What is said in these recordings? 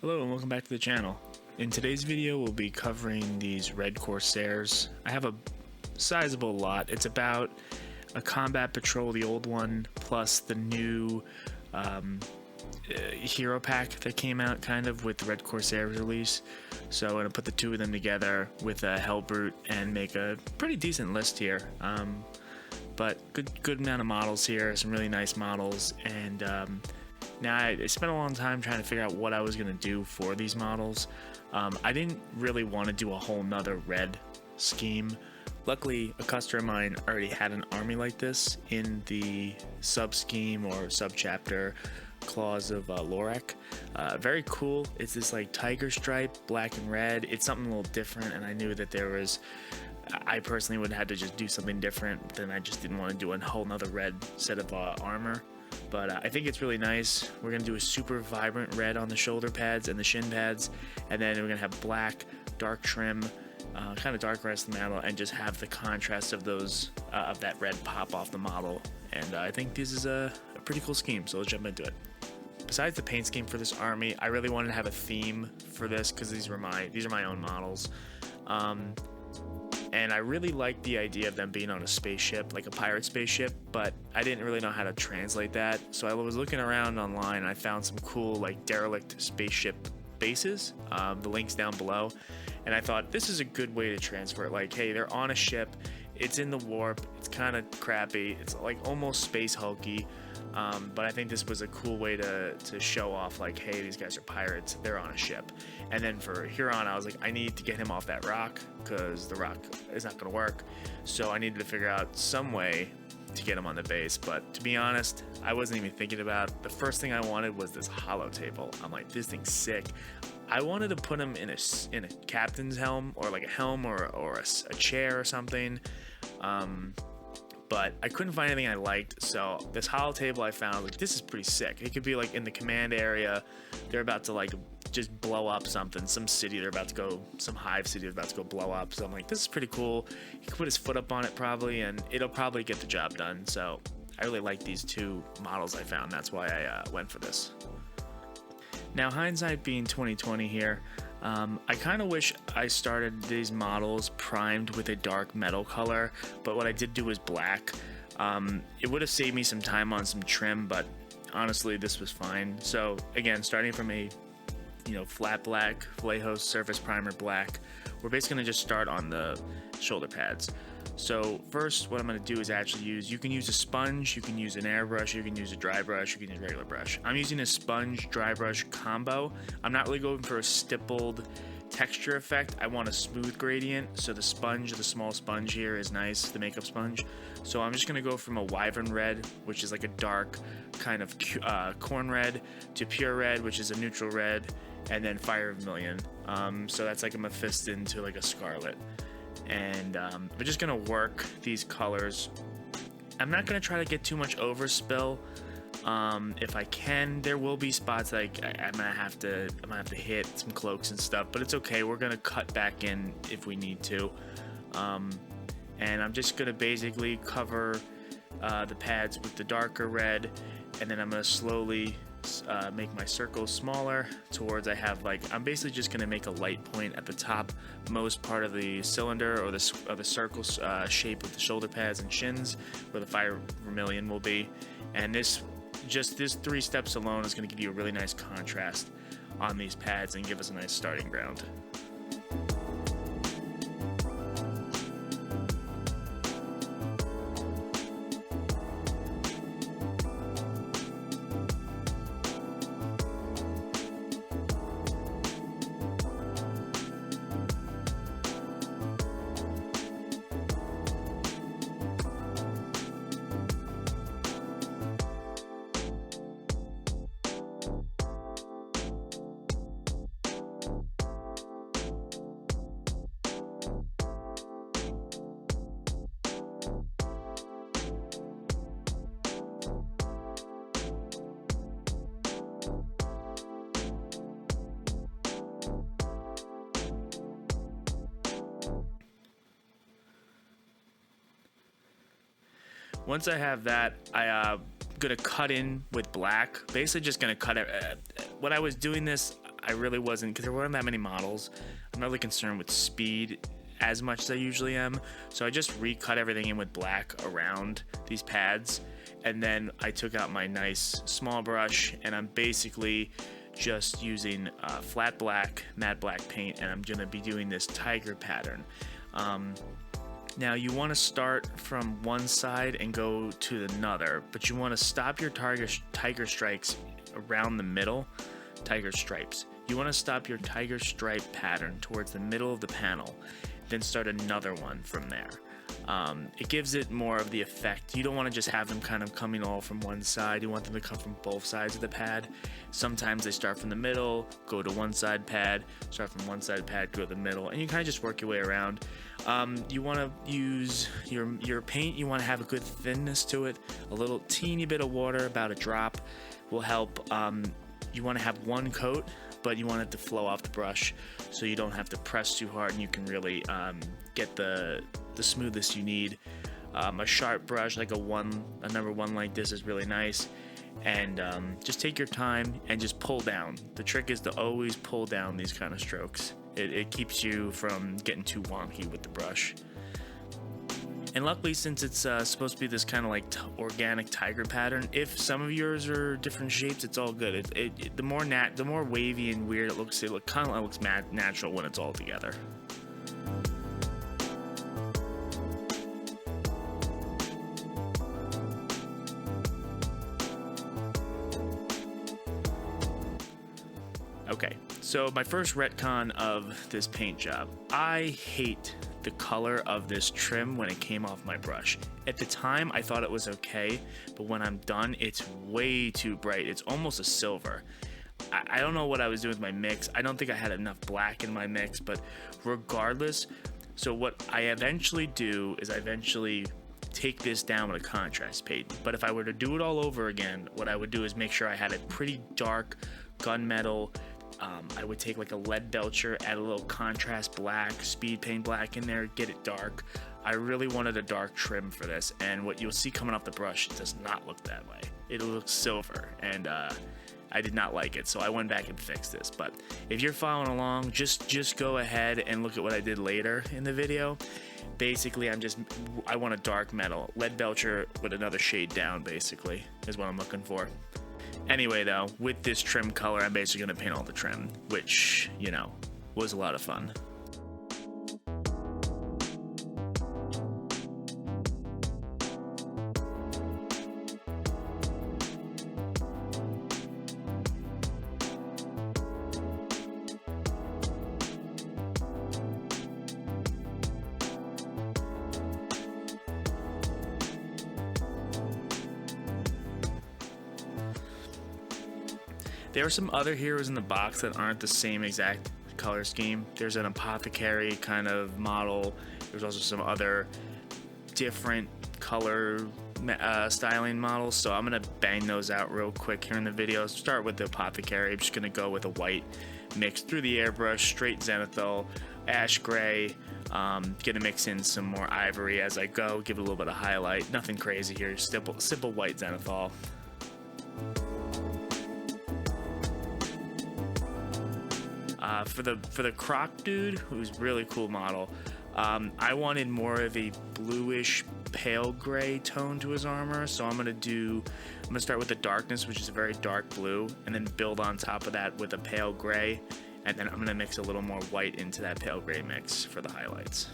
Hello and welcome back to the channel. In today's video we'll be covering these Red Corsairs. I have a sizable lot. It's about a combat patrol, the old one, plus the new hero pack that came out kind of with the Red Corsair release. So I'm going to put the two of them together with a Hellbrute and make a pretty decent list here. But good amount of models here, some really nice models, and now I spent a long time trying to figure out what I was going to do for these models. I didn't really want to do a whole nother red scheme. Luckily, a customer of mine already had an army like this in the sub scheme or sub chapter clause of Lorek. Very cool. It's this like tiger stripe, black and red. It's something a little different, and I knew that I personally would have had to just do something different. Then I just didn't want to do a whole nother red set of armor. But I think it's really nice. We're going to do a super vibrant red on the shoulder pads and the shin pads, and then we're going to have black, dark trim, kind of dark rest of the model, and just have the contrast of those of that red pop off the model. And I think this is a pretty cool scheme, so let's jump into it. Besides the paint scheme for this army, I really wanted to have a theme for this because these are my own models. And I really liked the idea of them being on a spaceship, like a pirate spaceship, but I didn't really know how to translate that. So I was looking around online and I found some cool like derelict spaceship bases, the link's down below. And I thought this is a good way to transfer it. Like, hey, they're on a ship, it's in the warp, it's kind of crappy, it's like almost space hulky. But I think this was a cool way to show off, like, hey, these guys are pirates, they're on a ship. And then for Huron, I was like, I need to get him off that rock because the rock is not going to work. So I needed to figure out some way to get him on the base. But to be honest, I wasn't even thinking about it. The first thing I wanted was this hollow table. I'm like, this thing's sick. I wanted to put him in a captain's helm, or like a helm or a chair or something. But I couldn't find anything I liked, so this hollow table I found, like, this is pretty sick. It could be like in the command area, they're about to like just blow up something, some hive city they're about to go blow up. So I'm like, this is pretty cool. He could put his foot up on it probably, and it'll probably get the job done. So I really like these two models I found. That's why I went for this. Now, hindsight being 2020 here, I kind of wish I started these models primed with a dark metal color, but what I did do was black. It would have saved me some time on some trim, but honestly, this was fine. So again, starting from a flat black, Vallejo surface primer black, we're basically going to just start on the shoulder pads. So first, what I'm going to do is actually you can use a sponge, you can use an airbrush, you can use a dry brush, you can use a regular brush. I'm using a sponge dry brush combo. I'm not really going for a stippled texture effect. I want a smooth gradient, so the small sponge here is nice, the makeup sponge. So I'm just going to go from a wyvern red, which is like a dark kind of corn red, to pure red, which is a neutral red, and then fire vermilion. So that's like a mephiston to like a scarlet. And we're just gonna work these colors. I'm not gonna try to get too much overspill. If I can, there will be spots like I'm gonna have to hit some cloaks and stuff, but it's okay. We're gonna cut back in if we need to. And I'm just gonna basically cover the pads with the darker red, and then I'm gonna slowly make my circles smaller towards I'm basically just going to make a light point at the top most part of the cylinder or the circle shape of the shoulder pads and shins where the fire vermilion will be. And this 3 steps alone is going to give you a really nice contrast on these pads and give us a nice starting ground. Once I have that, I'm gonna cut in with black. Basically just gonna cut it. When I was doing this, I really wasn't, because there weren't that many models. I'm not really concerned with speed as much as I usually am, so I just recut everything in with black around these pads, and then I took out my nice small brush, and I'm basically just using flat black, matte black paint, and I'm gonna be doing this tiger pattern. Now you want to start from one side and go to another, but you want to stop your tiger stripes around the middle. Tiger stripes. You want to stop your tiger stripe pattern towards the middle of the panel, then start another one from there. It gives it more of the effect. You don't want to just have them kind of coming all from one side. You want them to come from both sides of the pad. Sometimes they start from the middle, go to one side pad, start from one side pad, go to the middle, and you kind of just work your way around. You want to use your paint. You want to have a good thinness to it. A little teeny bit of water, about a drop, will help. You want to have one coat, but you want it to flow off the brush, so you don't have to press too hard, and you can really get the smoothest you need. A sharp brush like a number one like this is really nice, and just take your time and just pull down. The trick is to always pull down these kind of strokes. It keeps you from getting too wonky with the brush. And luckily, since it's supposed to be this kind of like organic tiger pattern, if some of yours are different shapes, it's all good. The more wavy and weird it looks kind of looks natural when it's all together. Okay, so my first retcon of this paint job. I hate the color of this trim when it came off my brush. At the time, I thought it was okay, but when I'm done, it's way too bright. It's almost a silver. I don't know what I was doing with my mix. I don't think I had enough black in my mix, but regardless, so what I eventually do is I eventually take this down with a contrast paint. But if I were to do it all over again, what I would do is make sure I had a pretty dark gunmetal. I would take like a lead belcher, add a little contrast black, speed paint black in there, get it dark. I really wanted a dark trim for this, and what you'll see coming off the brush does not look that way. It looks silver, and I did not like it, so I went back and fixed this. But if you're following along, just go ahead and look at what I did later in the video. Basically, I want a dark metal. Lead belcher with another shade down, basically, is what I'm looking for. Anyway, though, with this trim color, I'm basically going to paint all the trim, which, you know, was a lot of fun. There are some other heroes in the box that aren't the same exact color scheme. There's an apothecary kind of model. There's also some other different color styling models. So I'm going to bang those out real quick here in the video. Start with the apothecary. I'm just going to go with a white mix through the airbrush, straight zenithal, ash gray. Gonna mix in some more ivory as I go, give it a little bit of highlight. Nothing crazy here, simple white zenithal. For the Croc dude, who's a really cool model, I wanted more of a bluish pale gray tone to his armor, so I'm gonna start with the darkness, which is a very dark blue, and then build on top of that with a pale gray, and then I'm gonna mix a little more white into that pale gray mix for the highlights.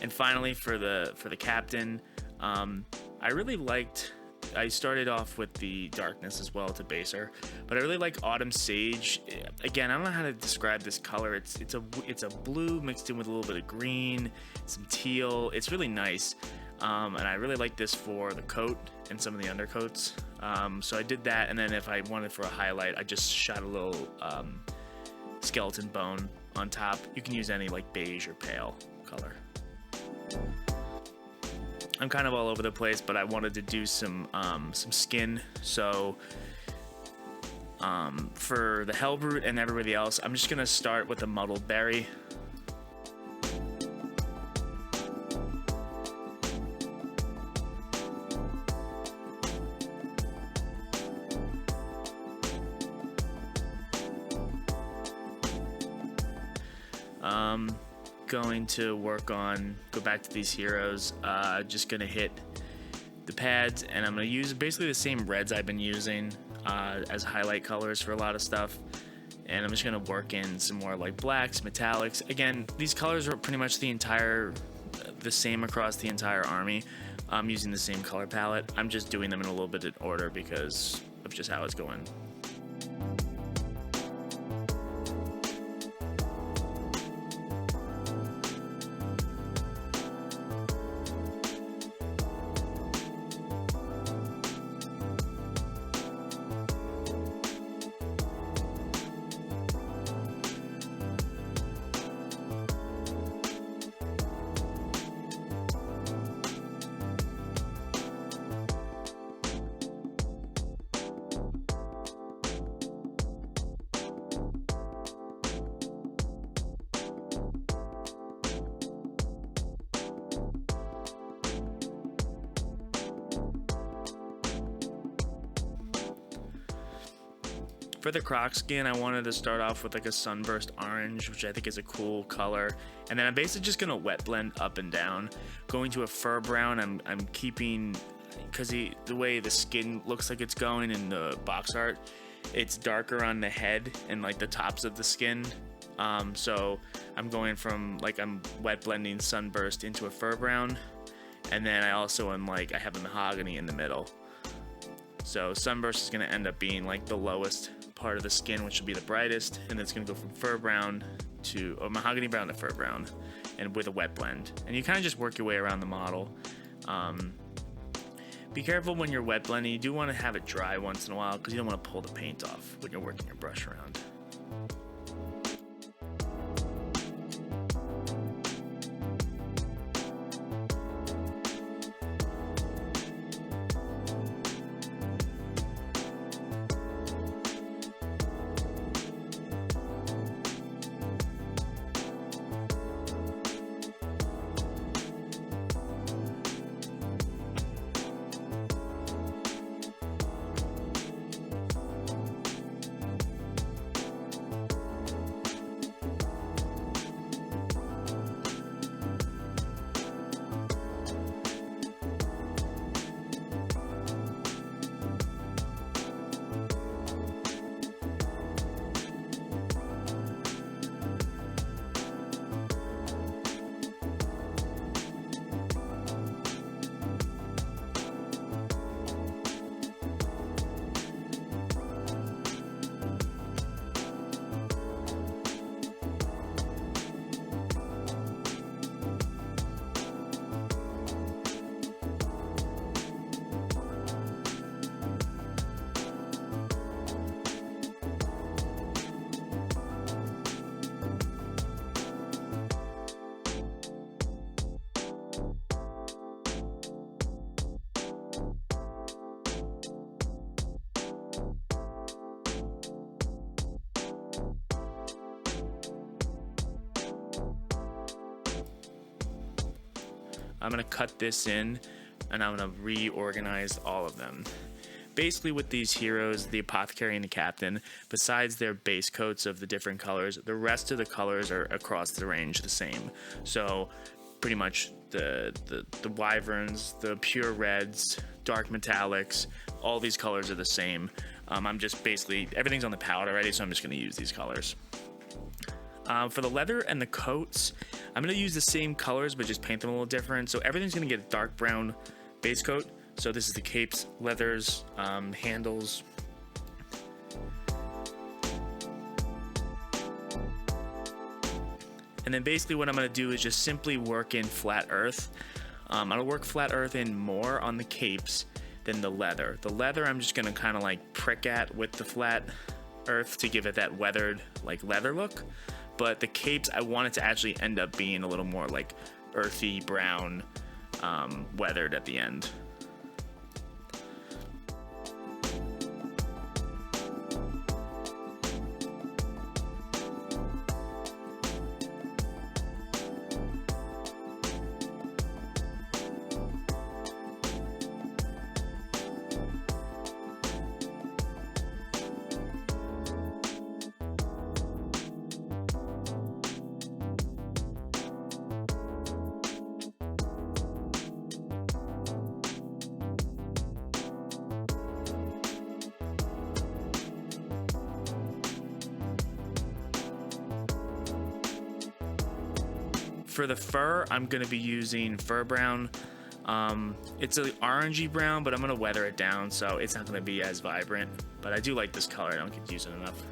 And finally, for the captain, I really liked. I started off with the darkness as well to base her, but I really like Autumn Sage. Again, I don't know how to describe this color. It's a blue mixed in with a little bit of green, some teal. It's really nice, and I really like this for the coat and some of the undercoats. So I did that, and then if I wanted for a highlight, I just shot a little skeleton bone on top. You can use any like beige or pale color. I'm kind of all over the place, but I wanted to do some skin. So for the Hellbrute and everybody else, I'm just gonna start with a muddled berry. Going to go back to these heroes. Just gonna hit the pads, and I'm gonna use basically the same reds I've been using as highlight colors for a lot of stuff, and I'm just gonna work in some more like blacks, metallics. Again, these colors are pretty much the same across the entire army. I'm using the same color palette. I'm just doing them in a little bit in order because of just how it's going. For the croc skin, I wanted to start off with like a sunburst orange, which I think is a cool color. And then I'm basically just gonna wet blend up and down. Going to a fur brown, I'm keeping, because the way the skin looks like it's going in the box art, it's darker on the head and like the tops of the skin. So I'm going from like, I'm wet blending sunburst into a fur brown. And then I also am like, I have a mahogany in the middle. So sunburst is gonna end up being like the lowest part of the skin, which will be the brightest, and it's going to go from fur brown to mahogany brown to fur brown, and with a wet blend. And you kind of just work your way around the model. Be careful when you're wet blending. You do want to have it dry once in a while because you don't want to pull the paint off when you're working your brush around. I'm going to cut this in, and I'm going to reorganize all of them. Basically with these heroes, the apothecary and the captain, besides their base coats of the different colors, the rest of the colors are across the range the same. So pretty much the wyverns, the pure reds, dark metallics, all these colors are the same. I'm just basically, everything's on the palette already, so I'm just going to use these colors. For the leather and the coats, I'm going to use the same colors but just paint them a little different. So everything's going to get a dark brown base coat So this is the capes, leathers, handles. And then basically what I'm going to do is just simply work in flat earth. I'm going to work flat earth in more on the capes than the leather. The leather I'm just going to kind of like prick at with the flat earth to give it that weathered like leather look. But the capes, I want it to actually end up being a little more like earthy brown, weathered at the end. For the fur, I'm going to be using fur brown. It's an orangey brown, but I'm going to weather it down, so it's not going to be as vibrant. But I do like this color. I don't get to use it enough.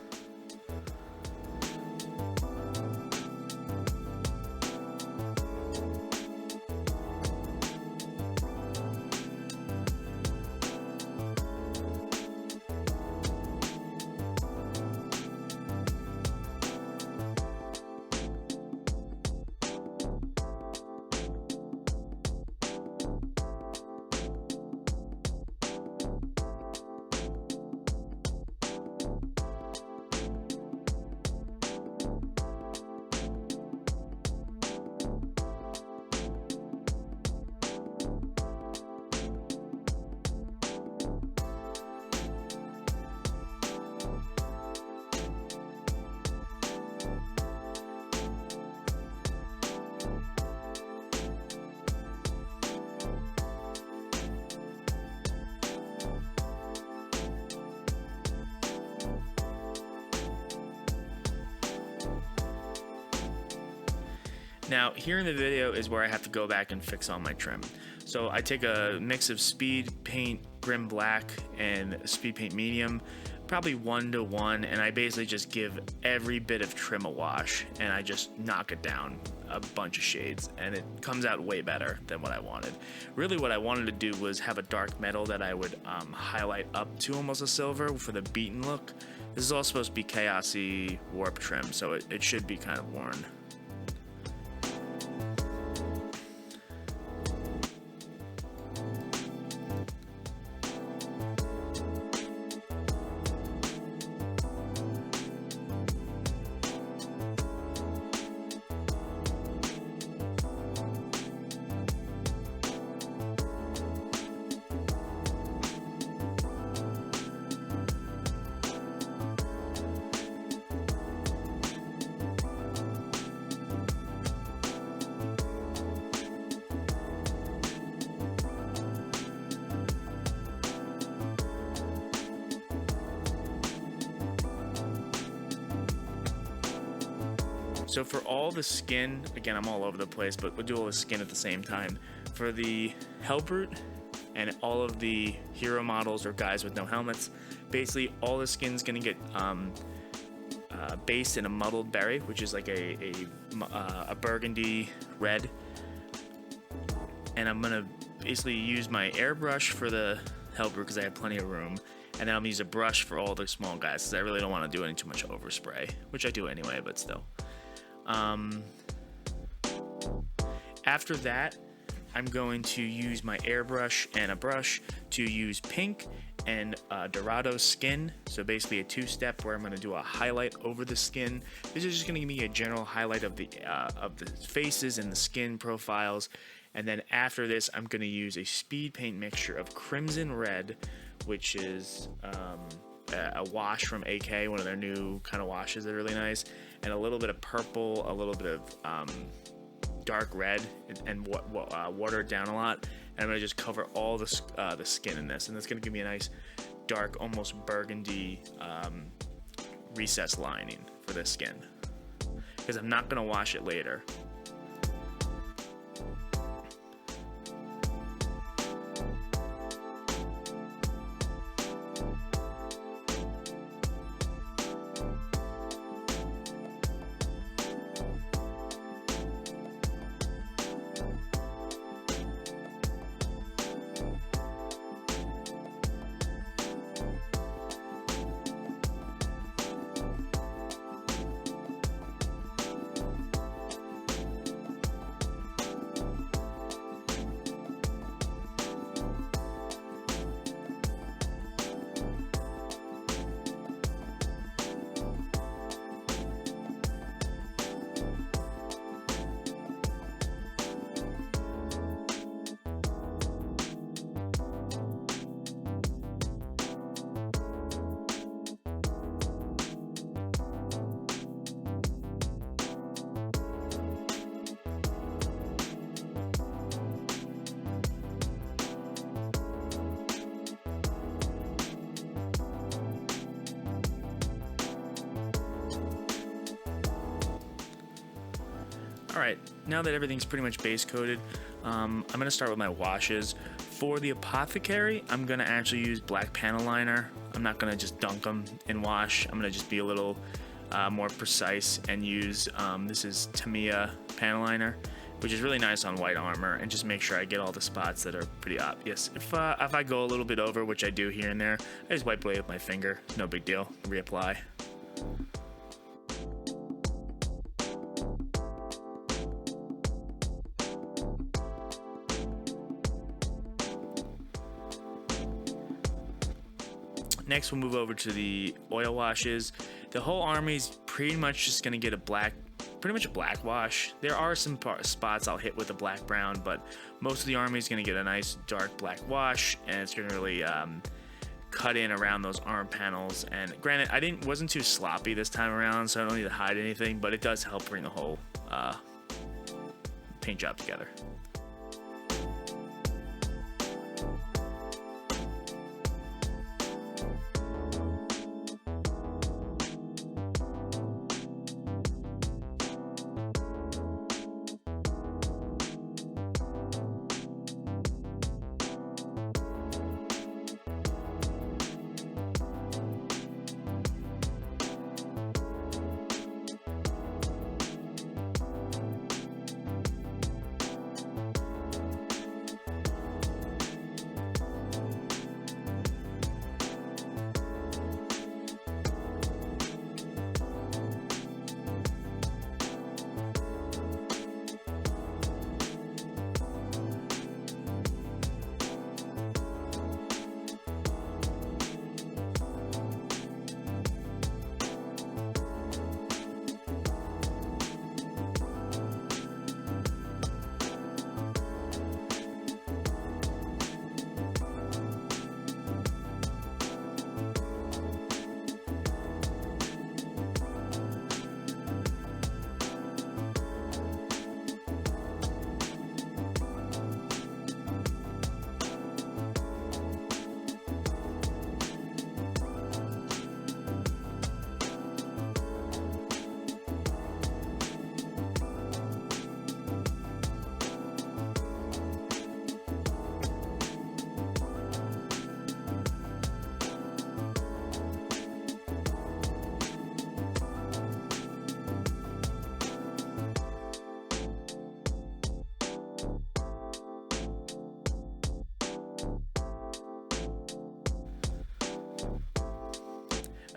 Now, here in the video is where I have to go back and fix all my trim. So I take a mix of speed paint Grim Black and speed paint medium, probably 1:1, and I basically just give every bit of trim a wash, and I just knock it down a bunch of shades, and it comes out way better than what I wanted. Really what I wanted to do was have a dark metal that I would highlight up to almost a silver for the beaten look. This is all supposed to be chaosy warp trim, so it should be kind of worn. So for all the skin, again, I'm all over the place, but we'll do all the skin at the same time. For the Hellbrute and all of the hero models or guys with no helmets, basically all the skin's gonna get based in a muddled berry, which is like a burgundy red. And I'm gonna basically use my airbrush for the Hellbrute because I have plenty of room. And then I'm gonna use a brush for all the small guys because I really don't want to do any too much overspray, which I do anyway, but still. After that, I'm going to use my airbrush and a brush to use pink and Dorado skin. So basically a two-step where I'm going to do a highlight over the skin. This is just going to give me a general highlight of the faces and the skin profiles. And then after this, I'm going to use a speed paint mixture of Crimson Red, which is a wash from AK, one of their new kind of washes that are really nice, and a little bit of purple, a little bit of dark red, and water it down a lot. And I'm going to just cover all the skin in this, and that's going to give me a nice dark, almost burgundy recessed lining for this skin, because I'm not going to wash it later. Alright, now that everything's pretty much base coated, I'm going to start with my washes. For the Apothecary, I'm going to actually use black panel liner. I'm not going to just dunk them in wash. I'm going to just be a little more precise and use, this is Tamiya panel liner, which is really nice on white armor, and just make sure I get all the spots that are pretty obvious. If I go a little bit over, which I do here and there, I just wipe away with my finger. No big deal. Reapply. Next, we'll move over to the oil washes. The whole army's pretty much just gonna get pretty much a black wash. There are some spots I'll hit with a black brown, but most of the army is gonna get a nice dark black wash, and it's gonna really cut in around those arm panels. And granted, I wasn't too sloppy this time around, so I don't need to hide anything, but it does help bring the whole paint job together.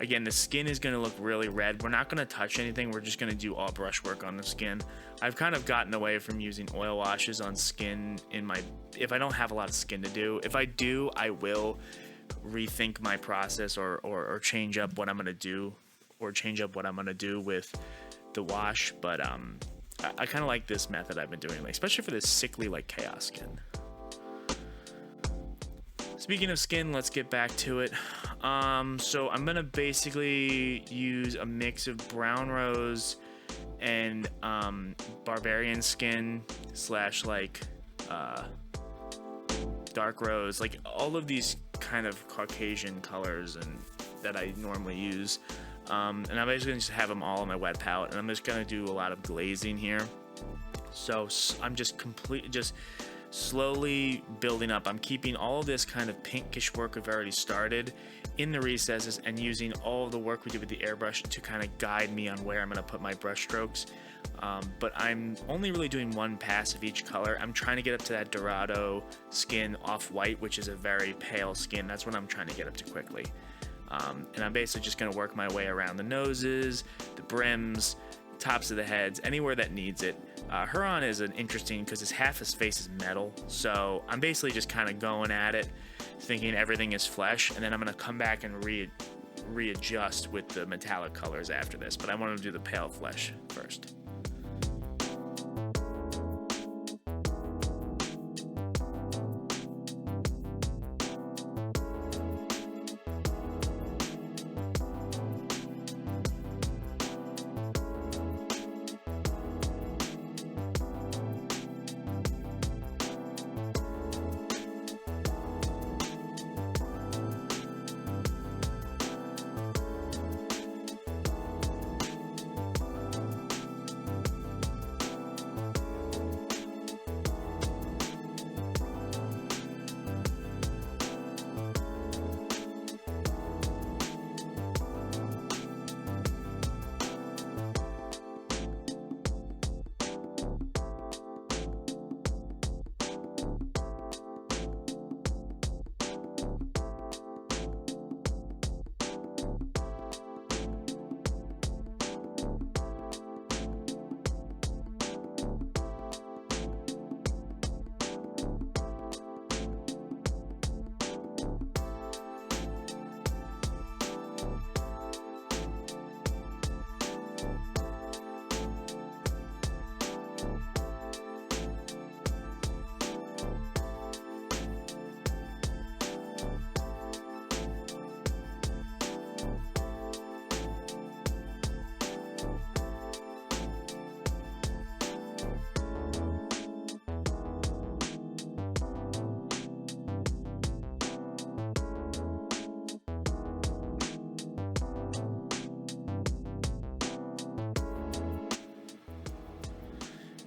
Again, the skin is going to look really red. We're not going to touch anything. We're just going to do all brush work on the skin. I've kind of gotten away from using oil washes on skin if I don't have a lot of skin to do. If I do, I will rethink my process or change up what I'm going to do, with the wash. But I kind of like this method I've been doing, especially for this sickly chaos skin. Speaking of skin, let's get back to it. So I'm gonna basically use a mix of brown rose and barbarian skin / dark rose, all of these kind of Caucasian colors and that I normally use. And I'm basically gonna just have them all on my wet palette, and I'm just gonna do a lot of glazing here. So I'm just slowly building up. I'm keeping all of this kind of pinkish work we've already started in the recesses and using all of the work we did with the airbrush to kind of guide me on where I'm going to put my brush strokes. But I'm only really doing one pass of each color. I'm trying to get up to that Dorado skin off-white, which is a very pale skin. That's what I'm trying to get up to quickly. And I'm basically just going to work my way around the noses, the brims, tops of the heads, anywhere that needs it. Huron is an interesting because half his face is metal, so I'm basically just kind of going at it, thinking everything is flesh, and then I'm going to come back and readjust with the metallic colors after this, but I want to do the pale flesh first.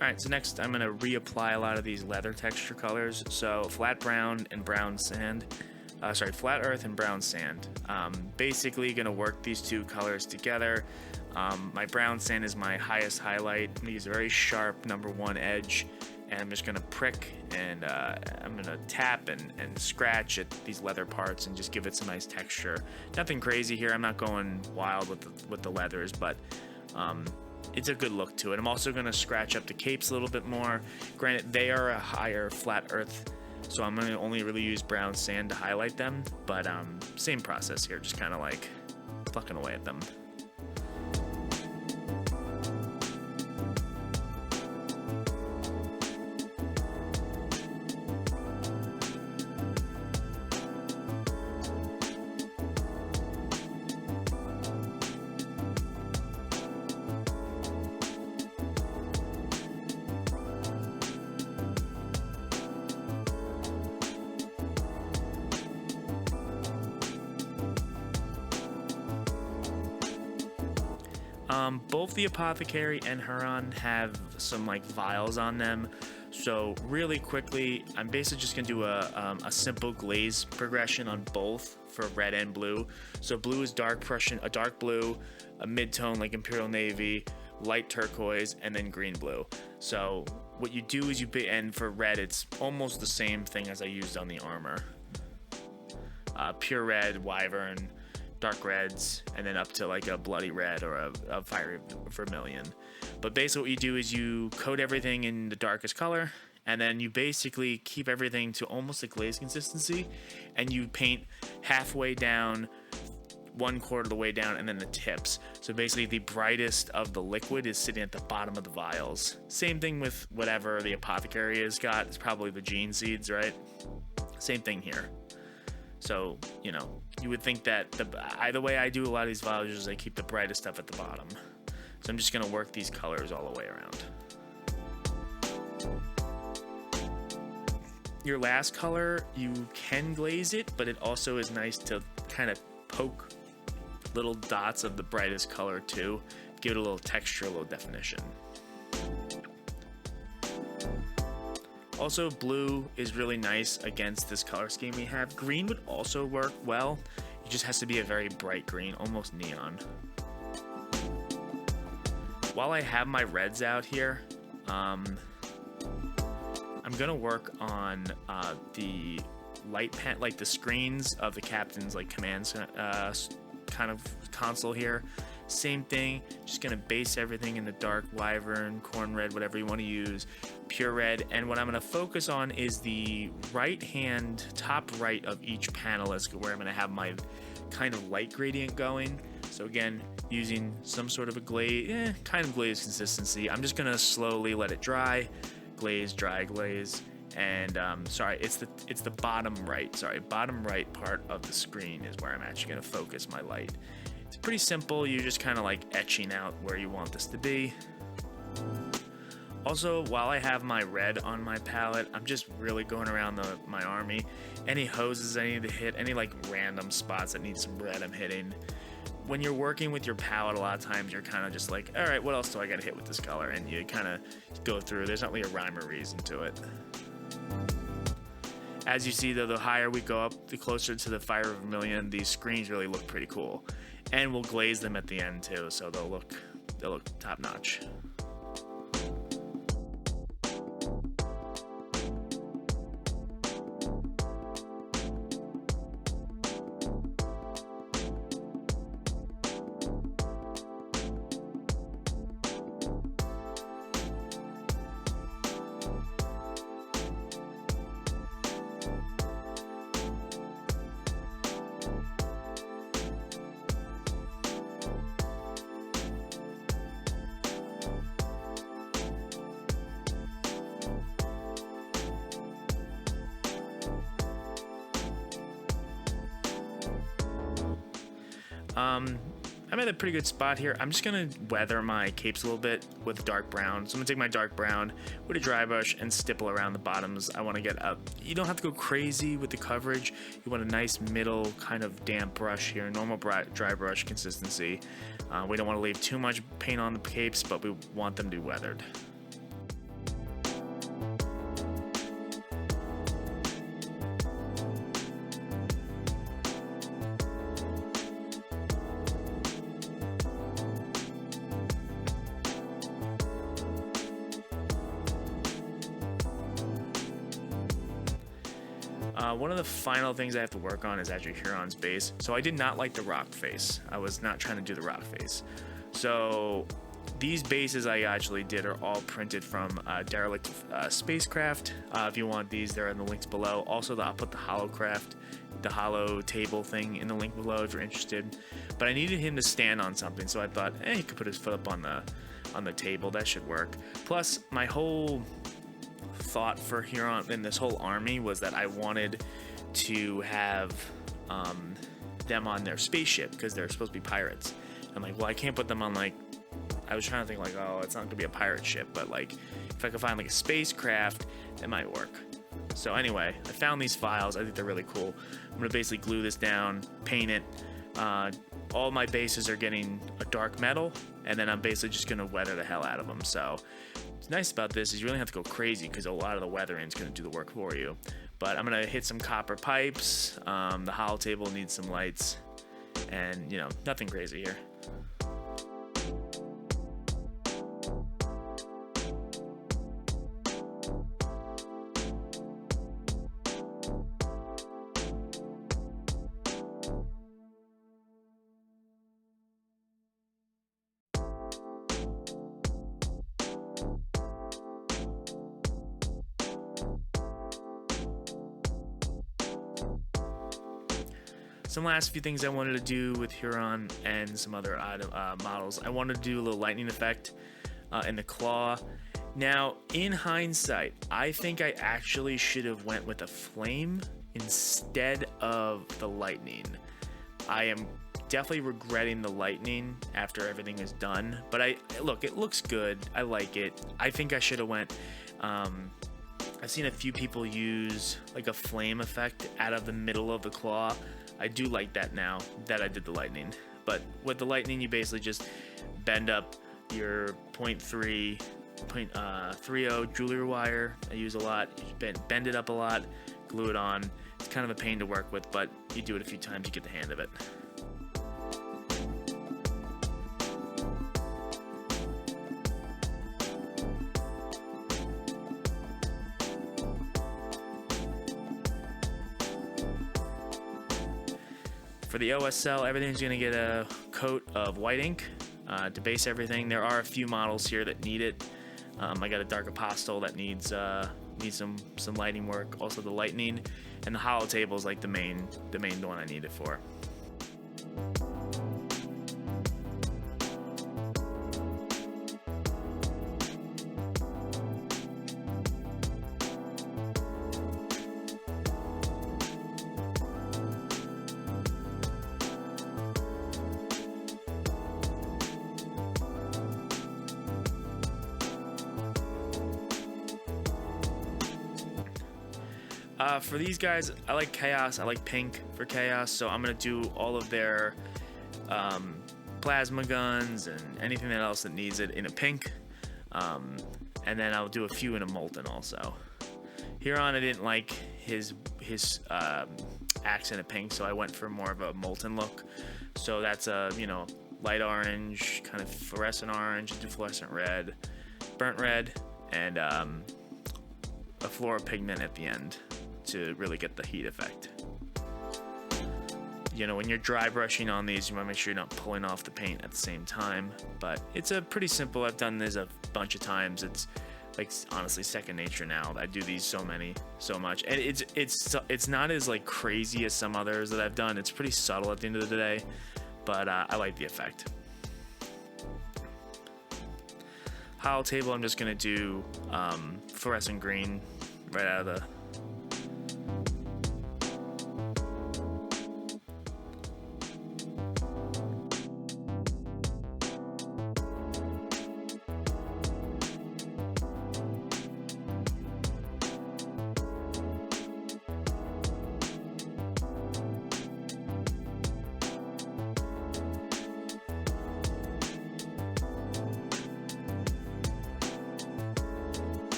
Alright, so next I'm going to reapply a lot of these leather texture colors. So flat brown and brown sand. Flat earth and brown sand. Basically going to work these two colors together. My brown sand is my highest highlight. I'm going to use a very sharp #1 edge. And I'm just going to prick and I'm going to tap and scratch at these leather parts and just give it some nice texture. Nothing crazy here. I'm not going wild with the leathers, but it's a good look to it. I'm also going to scratch up the capes a little bit more. Granted, they are a higher flat earth, so I'm going to only really use brown sand to highlight them, but same process here, just kind of like plucking away at them. Both the Apothecary and Huron have some like vials on them, so really quickly I'm basically just gonna do a simple glaze progression on both for red and blue. So blue is dark Prussian, a dark blue, a mid-tone like Imperial Navy, light turquoise, and then green blue. So what you do is and for red it's almost the same thing as I used on the armor. Pure red, wyvern, dark reds, and then up to like a bloody red or a fiery vermilion. But basically what you do is you coat everything in the darkest color, and then you basically keep everything to almost a glaze consistency, and you paint halfway down, 1/4 of the way down, and then the tips. So basically the brightest of the liquid is sitting at the bottom of the vials. Same thing with whatever the Apothecary has got. It's probably the gene seeds, right? Same thing here. So, you know, you would think that the way I do a lot of these vials is I keep the brightest stuff at the bottom. So I'm just going to work these colors all the way around. Your last color, you can glaze it, but it also is nice to kind of poke little dots of the brightest color too. Give it a little texture, a little definition. Also, blue is really nice against this color scheme we have. Green would also work well. It just has to be a very bright green, almost neon. While I have my reds out here, I'm gonna work on the light pen, like the screens of the captain's like commands kind of console here. Same thing, just gonna base everything in the dark wyvern, corn red, whatever you want to use, pure red. And what I'm gonna focus on is the right hand, top right of each panel is where I'm gonna have my kind of light gradient going. So again, using some sort of a glaze, kind of glaze consistency. I'm just gonna slowly let it dry, glaze, dry, glaze. And it's the bottom right. Bottom right part of the screen is where I'm actually gonna focus my light. It's pretty simple. You're just kind of like etching out where you want this to be. Also, while I have my red on my palette, I'm just really going around my army. Any hoses I need to hit, any like random spots that need some red, I'm hitting. When you're working with your palette, a lot of times you're kind of just like, all right, what else do I got to hit with this color? And you kind of go through. There's not really a rhyme or reason to it. As you see, though, the higher we go up, the closer to the fire vermilion, these screens really look pretty cool. And we'll glaze them at the end too, so they'll look top notch. I'm at a pretty good spot here. I'm just gonna weather my capes a little bit with dark brown. So I'm gonna take my dark brown with a dry brush and stipple around the bottoms. I want to get up. You don't have to go crazy with the coverage. You want a nice middle kind of damp brush here, normal dry brush consistency. We don't want to leave too much paint on the capes, but we want them to be weathered. One of the final things I have to work on is actually Huron's base. So I did not like the rock face. I was not trying to do the rock face. So these bases I actually did are all printed from Derelict Spacecraft. If you want these, they're in the links below. Also, I'll put the hollow table thing in the link below if you're interested. But I needed him to stand on something, so I thought, he could put his foot up on the table. That should work. Plus, my whole thought for Huron in this whole army was that I wanted to have them on their spaceship because they're supposed to be pirates. I'm like, well, I can't put them on I was trying to think it's not gonna be a pirate ship, but if I could find a spacecraft, it might work. So anyway, I found these files. I think they're really cool. I'm gonna basically glue this down, paint it. All my bases are getting a dark metal, and then I'm basically just gonna weather the hell out of them. So what's nice about this is you really have to go crazy because a lot of the weathering is gonna do the work for you. But I'm gonna hit some copper pipes. The hollow table needs some lights, and nothing crazy here. Some last few things I wanted to do with Huron and some other models. I wanted to do a little lightning effect in the claw. Now, in hindsight, I think I actually should have went with a flame instead of the lightning. I am definitely regretting the lightning after everything is done, but it looks good. I like it. I think I should have went. I've seen a few people use a flame effect out of the middle of the claw. I do like that now that I did the lightning. But with the lightning, you basically just bend up your 0.30 jewelry wire. I use a lot. You bend it up a lot, glue it on. It's kind of a pain to work with, but you do it a few times, you get the hang of it. For the OSL, everything's going to get a coat of white ink to base everything. There are a few models here that need it. I got a dark apostle that needs some lighting work. Also the lightning, and the hollow table is the main one I need it for. For these guys, I like chaos. I like pink for chaos, so I'm gonna do all of their plasma guns and anything else that needs it in a pink, and then I'll do a few in a molten also. Huron, I didn't like his axe in a pink, so I went for more of a molten look. So that's a light orange, kind of fluorescent orange, into fluorescent red, burnt red, and a fluoropigment at the end to really get the heat effect. When you're dry brushing on these, you want to make sure you're not pulling off the paint at the same time. But it's a pretty simple. I've done this a bunch of times. It's honestly second nature now. I do these so much, and it's not as crazy as some others that I've done. It's pretty subtle at the end of the day, but I like the effect. Hollow table, I'm just gonna do fluorescent green right out of the.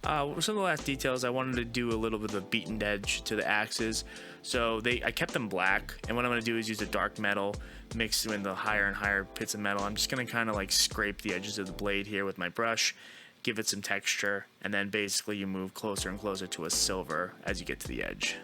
Some of the last details, I wanted to do a little bit of a beaten edge to the axes. So I kept them black, and what I'm going to do is use a dark metal mixed in the higher and higher bits of metal. I'm just going to kind of like scrape the edges of the blade here with my brush, give it some texture, and then basically you move closer and closer to a silver as you get to the edge.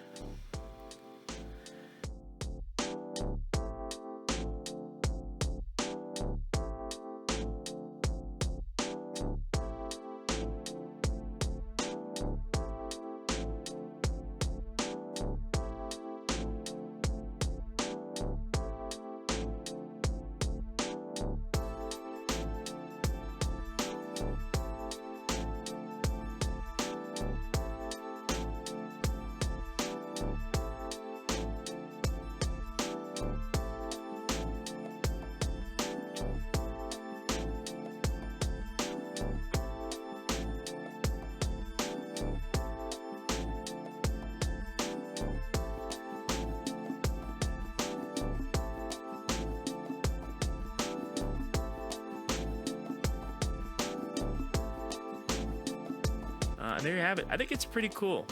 And there you have it. I think it's pretty cool.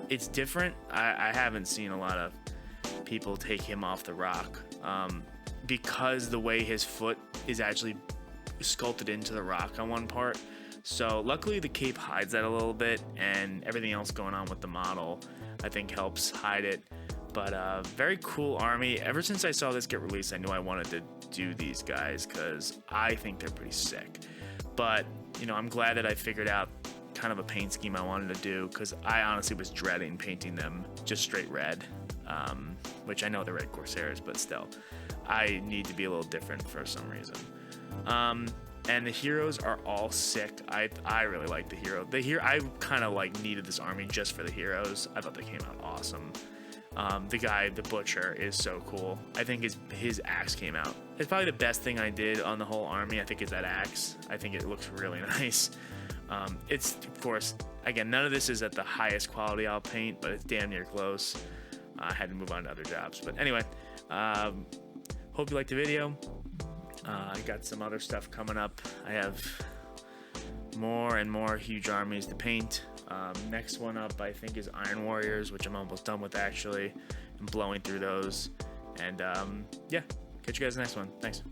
It's different. I haven't seen a lot of people take him off the rock because the way his foot is actually sculpted into the rock on one part. So luckily the cape hides that a little bit, and everything else going on with the model I think helps hide it. But very cool army. Ever since I saw this get released, I knew I wanted to do these guys because I think they're pretty sick. But you know, I'm glad that I figured out kind of a paint scheme I wanted to do, because I honestly was dreading painting them just straight red, which I know they're Red Corsairs, but still, I need to be a little different for some reason. And the heroes are all sick. I really like the hero. I kind of like needed this army just for the heroes. I thought they came out awesome. The guy, the butcher, is so cool. I think his axe came out. It's probably the best thing I did on the whole army. I think is that axe. I think it looks really nice. It's, of course, again, none of this is at the highest quality I'll paint, but it's damn near close. I had to move on to other jobs. But anyway, hope you liked the video. I got some other stuff coming up. I have more and more huge armies to paint. Next one up, I think, is Iron Warriors, which I'm almost done with, actually. I'm blowing through those. And, yeah, catch you guys in the next one. Thanks.